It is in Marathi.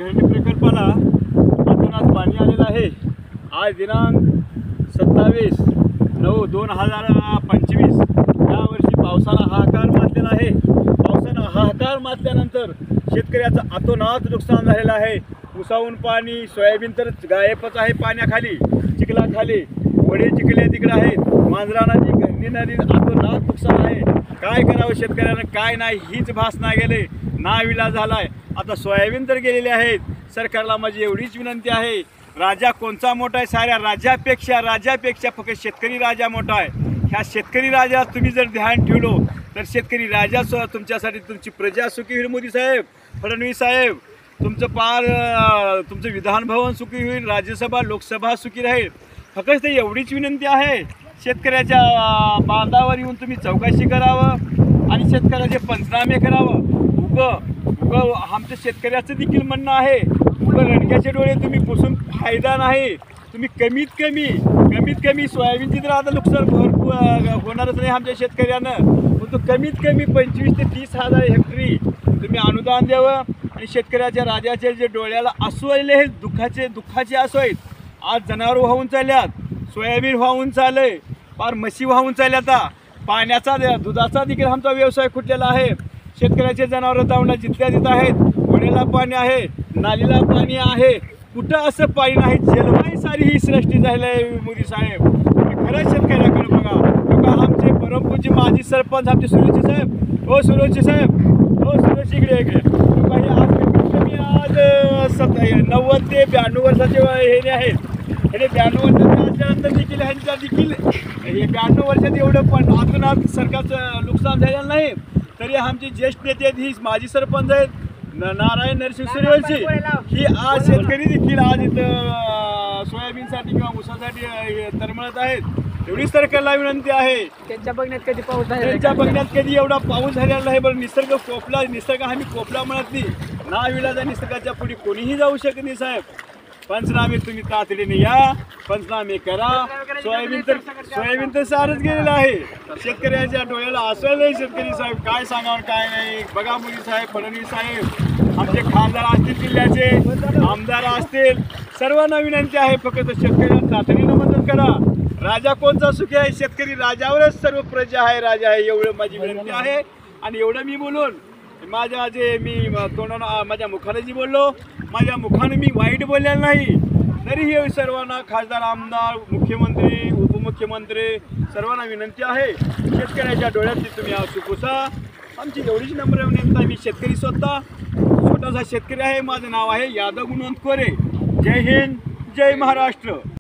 घरणी प्रकल्पाला अतोनात पाणी आलेलं आहे। आज दिनांक 27/9/2025 यावर्षी पावसाला हाहाकार माजलेला आहे। पावसानं हाहाकार माजल्यानंतर शेतकऱ्याचं अतोनात नुकसान झालेलं आहे। उसाहून पाणी, सोयाबीन तर गायबच आहे पाण्याखाली, चिखलाखाली, वडे चिखले तिकडे आहेत, मांजरा नदी, घरणी नदी अतोनात नुकसान आहे। काय करावं शेतकऱ्यानं, काय नाही हीच भास नाही गेले, नाविलाज झालाय। आता सोयाबीन तर गेलेले आहेत। सरकारला माझी एवढीच विनंती आहे, राजा कोणचा मोठा आहे? साऱ्या राजापेक्षा फक्त शेतकरी राजा मोठा आहे। ह्या शेतकरी राजा तुम्ही जर ध्यान ठेवलो तर शेतकरी राजा तुमच्यासाठी, तुमची प्रजा सुखी होईल। मोदी साहेब, फडणवीस साहेब, तुमचं विधान भवन सुखी होईल, राज्यसभा लोकसभा सुखी राहील। फक्त एवढीच विनंती आहे, शेतकऱ्याच्या बांधावर येऊन तुम्ही चौकशी करावं आणि शेतकऱ्याचे पंचनामे करावं। उगं आमच्या शेतकऱ्याचं देखील म्हणणं आहे, उगं रडक्याचे डोळे तुम्ही पुसून फायदा नाही। तुम्ही कमीत कमी सोयाबीनची तर आता नुकसान भरपूर होणारच नाही आमच्या शेतकऱ्यानं, पण तो कमीत कमी 25 ते 30 हजार हेक्टरी तुम्ही अनुदान द्यावं। आणि शेतकऱ्याच्या राजाचे जे डोळ्याला आसू आलेले आहेत, दुःखाचे आसू आहेत। आज जनावर वाहून चालल्यात, सोयाबीन वाहून चाललंय, फार म्हशी वाहून चालल्यात, पाण्याचा दुधाचा देखील आमचा व्यवसाय खुटलेला आहे। शेतकऱ्याचे जनावर दावणं जिथल्या तिथं आहेत, वड्याला पाणी आहे, नालीला पाणी आहे, कुठं असं पाणी नाही। जलवाई सारी ही सृष्टी झाली आहे। मोदी साहेब, खरंच शेतकऱ्याकडे बघा। आमचे परमपूज्य माजी सरपंच आमचे सुरेश साहेब, सुरेश इकडे आज कमी आज 90 ते 92 वर्षाचे हे आहेत। हे 92 वर्षाचे असल्यानंतर देखील हे 92 वर्षात एवढं पण अजून सरकारचं नुकसान झालेलं नाही। तरी आमचे ज्येष्ठ नेते आहेत, ही माजी सरपंच आहेत नारायण नरसिंह सूर्यवंशी, ही आज शेतकरी देखील आज इथं सोयाबीनसाठी किंवा ऊसासाठी तरमळत आहेत। एवढी सरकारला विनंती आहे, त्यांच्या बघण्यात कधी पाऊस एवढा पाऊस झालेला नाही। बरं निसर्ग आम्ही कोपला म्हणत नाही, नाविलाजा निसर्गाच्या पुढे कोणीही जाऊ शकत नाही। साहेब, पंचनामे तुम्ही तातडीने या, पंचनामे करा। सोयाबीन तर सारच गेलेलं आहे। शेतकऱ्याच्या डोळ्याला असलं शेतकरी साहेब, काय सांगावं काय नाही। बघा मोदी साहेब, फडणवीस साहेब, आमचे खासदार असतील, जिल्ह्याचे आमदार असतील, सर्वांना विनंती आहे, फक्त शेतकऱ्यांना तातडीनं मदत करा। राजा कोणचा सुखी आहे? शेतकरी राजावरच सर्व प्रजा आहे, राजा आहे, एवढं माझी विनंती आहे। आणि एवढं मी बोलून माझ्या मुखाने जी बोललो, माझ्या मुखाने मी वाईट बोललेलं नाही। तरीही सर्वांना, खासदार, आमदार, मुख्यमंत्री, उपमुख्यमंत्री, सर्वांना विनंती आहे, शेतकऱ्याच्या डोळ्यातली तुम्ही आसू पुसा। आमची एवढीच नम्र विनंती आहे। मी शेतकरी स्वतः छोटासा शेतकरी आहे, माझं नाव आहे यादव गुणवंत कोरे। जय हिंद, जय महाराष्ट्र।